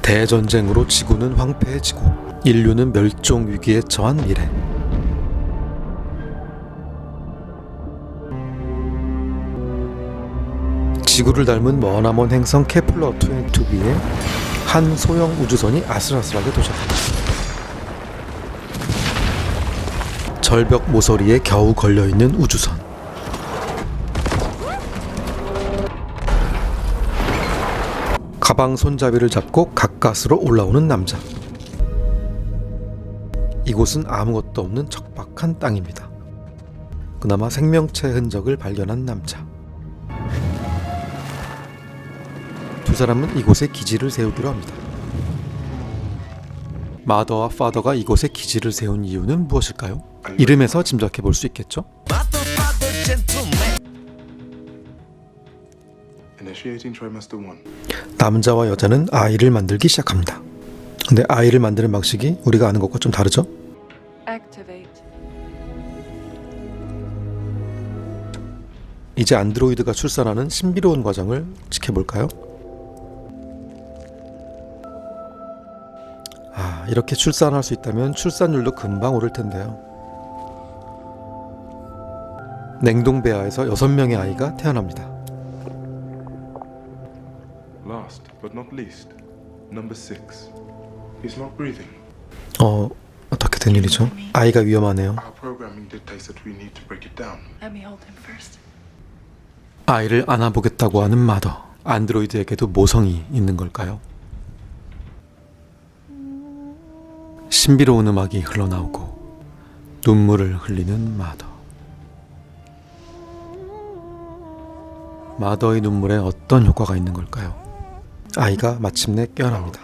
대전쟁으로 지구는 황폐해지고 인류는 멸종 위기에 처한 미래. 지구를 닮은 머나먼 행성 케플러 22b에 한 소형 우주선이 아슬아슬하게 도착합니다. 절벽 모서리에 겨우 걸려있는 우주선. 가방 손잡이를 잡고 가까스로 올라오는 남자. 이곳은 아무것도 없는 척박한 땅입니다. 그나마 생명체 흔적을 발견한 남자. 두 사람은 이곳에 기지를 세우기로 합니다. 마더와 파더가 이곳에 기지를 세운 이유는 무엇일까요? 이름에서 짐작해 볼 수 있겠죠? 남자와 여자는 아이를 만들기 시작합니다. 근데 아이를 만드는 방식이 우리가 아는 것과 좀 다르죠? 이제 안드로이드가 출산하는 신비로운 과정을 지켜볼까요? 이렇게 출산할 수 있다면 출산율도 금방 오를 텐데요. 냉동배아에서 6명의 아이가 태어납니다. Last but not least, number 6. He's not breathing. 어떻게 된 일이죠? 아이가 위험하네요. Our programming dictates that we need to break it down. Let me hold him first. 아이를 안아보겠다고 하는 마더. 안드로이드에게도 모성이 있는 걸까요? 신비로운 음악이 흘러나오고 눈물을 흘리는 마더. 마더의 눈물에 어떤 효과가 있는 걸까요? 아이가 마침내 깨어납니다.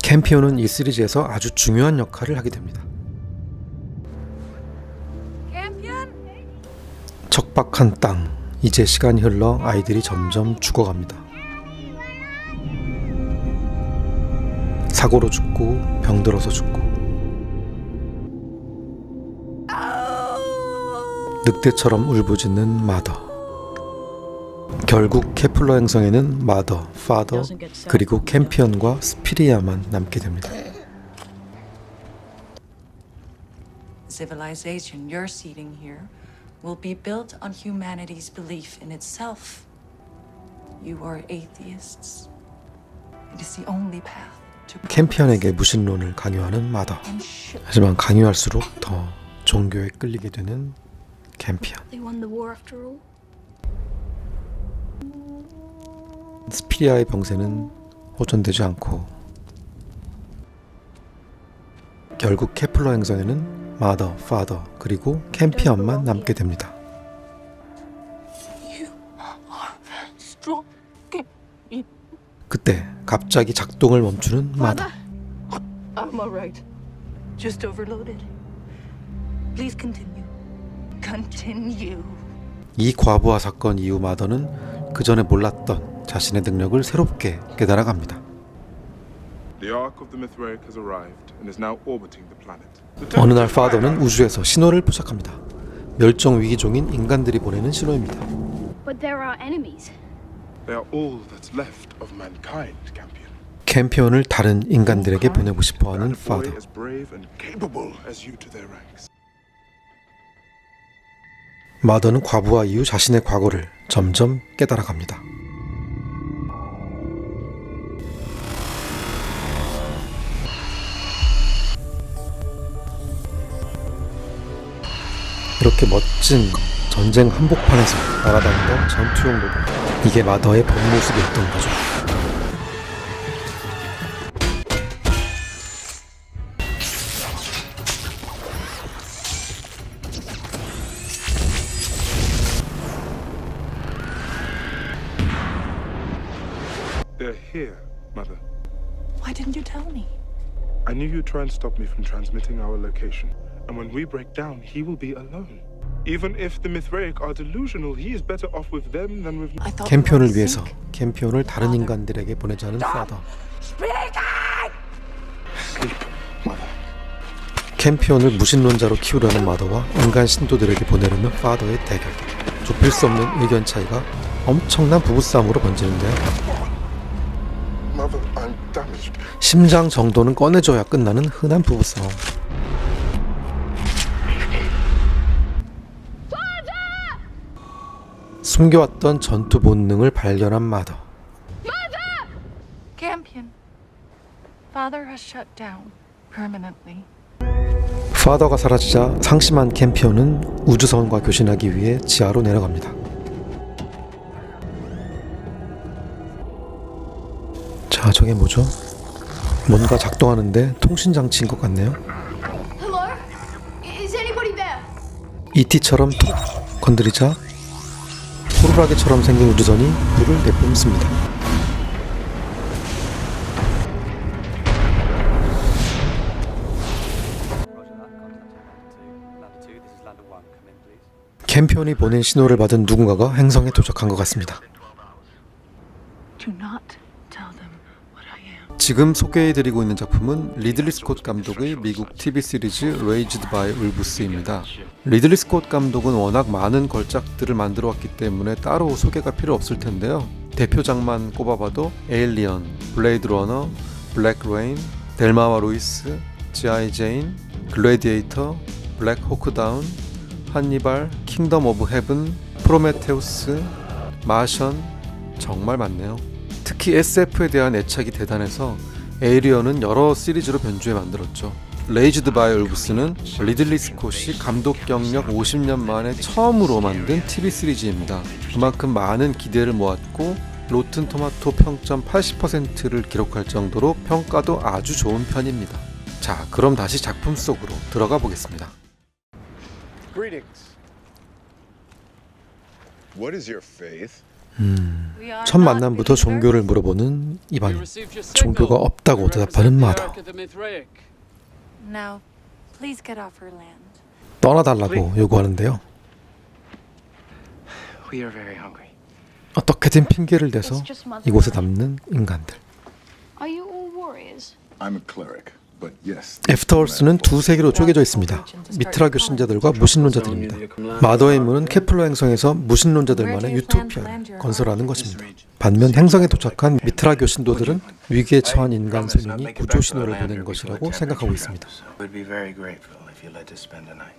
캠피온은 이 시리즈에서 아주 중요한 역할을 하게 됩니다. 척박한 땅, 이제 시간이 흘러 아이들이 점점 죽어갑니다. 사고로 죽고 병들어서 죽고 늑대처럼 울부짖는 마더. 결국 케플러 행성에는 마더, 파더, 그리고 캠피언과 스피리아만 남게 됩니다. Civilization you're seeding here will be built on humanity's belief in itself. You are atheists. It is the only path to 캠피언에게 무신론을 강요하는 마더. 하지만 강요할수록 더 종교에 끌리게 되는 캠피언. They won the war after all. 스피리아의 병세는 호전되지 않고 결국 케플러 행성에는 마더, 파더, 그리고 캠피언만 남게 됩니다. 그때 갑자기 작동을 멈추는 마더. I'm alright. Just overloaded. Please continue. Continue. 이 과부하 사건 이후 마더는 그 전에 몰랐던 자신의 능력을 새롭게 깨달아갑니다. The Ark of the Mithraeus has arrived and is now orbiting the planet. 어느 날 파더는 우주에서 신호를 포착합니다. 멸종 위기종인 인간들이 보내는 신호입니다. But there are enemies. They are all that's left of mankind, Campion. 캠피온을 다른 인간들에게 보내고 싶어하는 파더. As brave and capable as you to their ranks. 마더는 과부하 이후 자신의 과거를 점점 깨달아갑니다. 이렇게 멋진 전쟁 한복판에서 날아다니던 전투용 로봇. 이게 마더의 본 모습이었던 거죠. They're here, Mother. Why didn't you tell me? I knew you'd try and stop me from transmitting our location. And when we break down, he will be alone. Even if the Mithraic are delusional, he is better off with them than with me. I thought 캠피온을 위해서 캠피온을 다른 인간들에게 보내자는 파더. Sleep, Mother. 캠피온을 무신론자로 키우려는 마더와 인간 신도들에게 보내려는 파더의 대결. 좁힐 수 없는 의견 차이가 엄청난 부부싸움으로 번지는데요. Mother, I'm damaged. 심장 정도는 꺼내줘야 끝나는 흔한 부부싸움. 숨겨왔던 전투 본능을 발견한 마더. Campion. Father has shut down permanently. 파더가 사라지자 상심한 캠피언은 우주선과 교신하기 위해 지하로 내려갑니다. 자, 저게 뭐죠? 뭔가 작동하는데 통신장치인 것 같네요. Hello? Is anybody there? ET처럼 톡 건드리자 호루라기처럼 생긴 우주선이 불을 내뿜습니다. 캠피언이 보낸 신호를 받은 누군가가 행성에 도착한 것 같습니다. Do not tell them what I am. 지금 소개해드리고 있는 작품은 리들리 스콧 감독의 미국 TV 시리즈 레이지드 바이 울부스입니다. 리들리 스콧 감독은 워낙 많은 걸작들을 만들어 왔기 때문에 따로 소개가 필요 없을 텐데요. 대표작만 꼽아봐도 에일리언, 블레이드 러너, 블랙 레인, 델마와 루이스, G.I. 제인, 글래디에이터, 블랙 호크 다운, 한니발, 킹덤 오브 헤븐, 프로메테우스, 마션, 정말 많네요. 특히 SF에 대한 애착이 대단해서 에이리언은 여러 시리즈로 변주해 만들었죠. 레이즈드 바이 울부스는 리들리 스콧이 감독 경력 50년 만에 처음으로 만든 TV 시리즈입니다. 그만큼 많은 기대를 모았고 로튼 토마토 평점 80%를 기록할 정도로 평가도 아주 좋은 편입니다. 자, 그럼 다시 작품 속으로 들어가 보겠습니다. Greetings. What is your faith? We are 첫 not 만남부터 believers. 종교를 물어보는 이반인. 종교가 없다고 대답하는 마더. Now, please get off her land. 떠나달라고 요구하는데요. We are very hungry. 어떻게든 핑계를 대서 It's just mother. 이곳에 남는 인간들. Are you all warriors? I'm a cleric, but yes. 애프터월스는 두 세계로 쪼개져 있습니다. 미트라 교신자들과 무신론자들입니다. 마더의 임무는 케플러 행성에서 무신론자들만의 유토피아를 건설하는 것입니다. 반면 행성에 도착한 미트라 교신도들은 위기에 처한 인간 소년이 구조 신호를 보낸 것이라고 생각하고 있습니다. We'd be very grateful if you let us spend a night.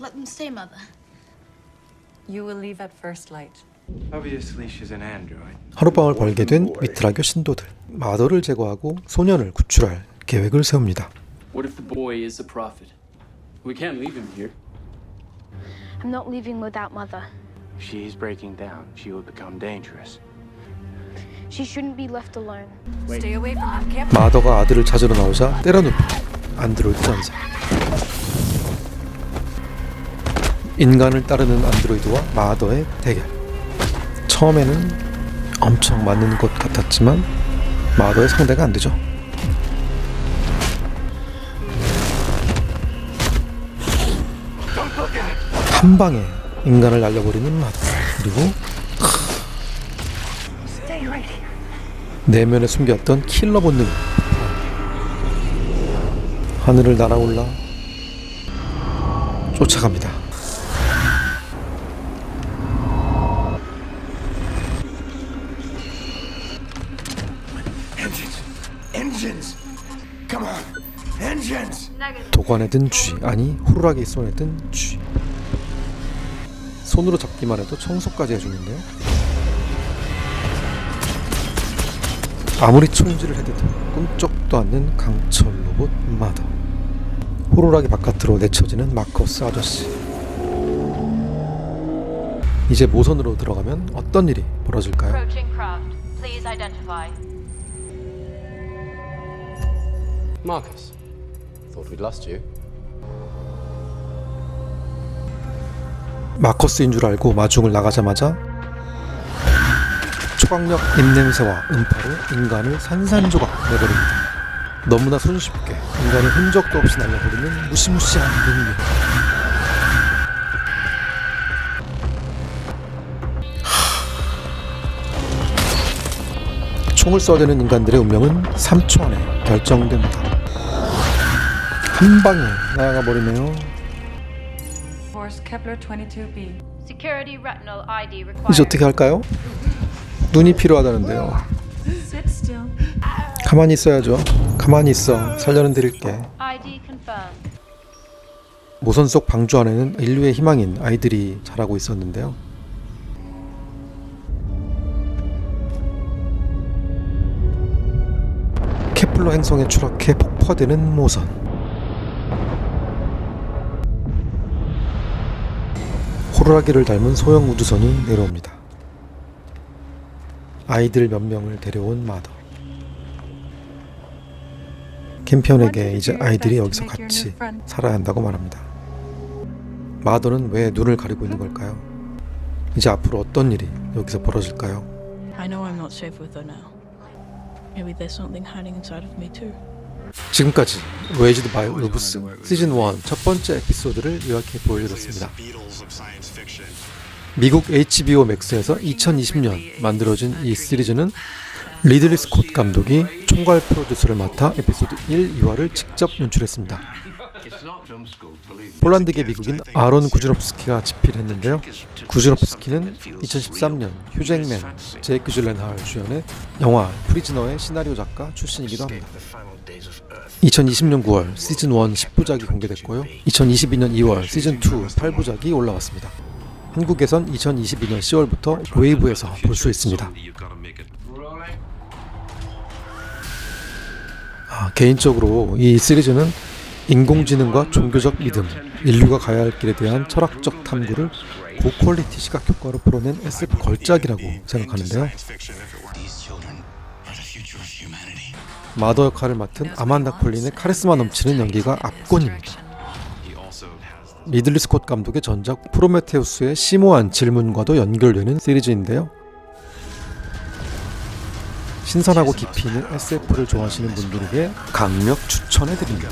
Let them stay, mother. You will leave at first light. Obviously, she's an android. 하룻밤을 벌게 된 미트라교 신도들. 마더를 제거하고 소년을 구출할 계획을 세웁니다. What if the boy is a prophet? We can't leave him here. I'm not leaving without mother. If she's breaking down, she will become dangerous. She shouldn't be left alone. Stay away from him, Campion. 마더가 아들을 찾으러 나오자 때려눕힌 안드로이드 전사. 인간을 따르는 안드로이드와 마더의 대결. 처음에는 엄청 맞는 것 같았지만 마더의 상대가 안 되죠. 한 방에 인간을 날려버리는 마더. 그리고 내면에 숨겼던 킬러 본능. 하늘을 날아올라 쫓아갑니다. Engines! Come on! Engines! 도관에 든 쥐, 아니 호루라기 손에 든 쥐. 손으로 잡기만 해도 청소까지 해주는데요. 아무리 총질을 해도 꿈쩍도 않는 강철 로봇 마더. 호루라기 바깥으로 내쳐지는 마커스 아저씨. 이제 모선으로 들어가면 어떤 일이 벌어질까요? Approaching craft. Please identify. Marcus, thought we'd lost you. 마커스인 줄 알고 마중을 나가자마자 초강력 입냄새와 음파로 인간을 산산조각 내버립니다. 너무나 손쉽게 인간을 흔적도 없이 날려버리는 무시무시한 능력. 총을 쏘아대는 인간들의 운명은 3초 안에 결정됩니다. 한 방에 나아가 버리네요. Course Kepler 22b. Security retinal ID 이제 required. 어떻게 할까요? 눈이 필요하다는데요. Sit still. 가만히 있어야죠. 가만히 있어. 살려는 드릴게. ID confirmed. 모선 속 방주 안에는 인류의 희망인 아이들이 자라고 있었는데요. 케플러 행성에 추락해 폭파되는 모선. 호루라기를 닮은 소형 우주선이 내려옵니다. 아이들 몇 명을 데려온 마더. 캠피언에게 이제 아이들이 여기서 같이 살아야 한다고 말합니다. 마더는 왜 눈을 가리고 있는 걸까요? 이제 앞으로 어떤 일이 여기서 벌어질까요? I know I'm not safe with her now. Maybe there's something hiding inside of me too. 지금까지 레이지드 바이 울브스 시즌 1 첫 번째 에피소드를 요약해 보여드렸습니다. 미국 HBO 맥스에서 2020년 만들어진 이 시리즈는 리들리 스콧 감독이 총괄 프로듀서를 맡아 에피소드 1, 2화를 직접 연출했습니다. 폴란드계 미국인 아론 구즈롭스키가 집필을 했는데요. 구즈롭스키는 2013년 휴잭맨, 제이크 질렌할 주연의 영화 프리즈너의 시나리오 작가 출신이기도 합니다. 2020년 9월 시즌 1 10부작이 공개됐고요. 2022년 2월 시즌 2 8부작이 올라왔습니다. 한국에선 2022년 10월부터 웨이브에서 볼 수 있습니다. 개인적으로 이 시리즈는 인공지능과 종교적 믿음, 인류가 가야 할 길에 대한 철학적 탐구를 고퀄리티 시각 효과로 풀어낸 SF 걸작이라고 생각하는데요. 마더 역할을 맡은 아만다 콜린의 카리스마 넘치는 연기가 압권입니다. 리들리 스콧 감독의 전작 프로메테우스의 심오한 질문과도 연결되는 시리즈인데요. 신선하고 깊이 있는 SF를 좋아하시는 분들에게 강력 추천해드립니다.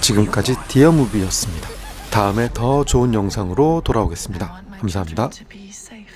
지금까지 디어무비였습니다. 다음에 더 좋은 영상으로 돌아오겠습니다. 감사합니다. To be safe.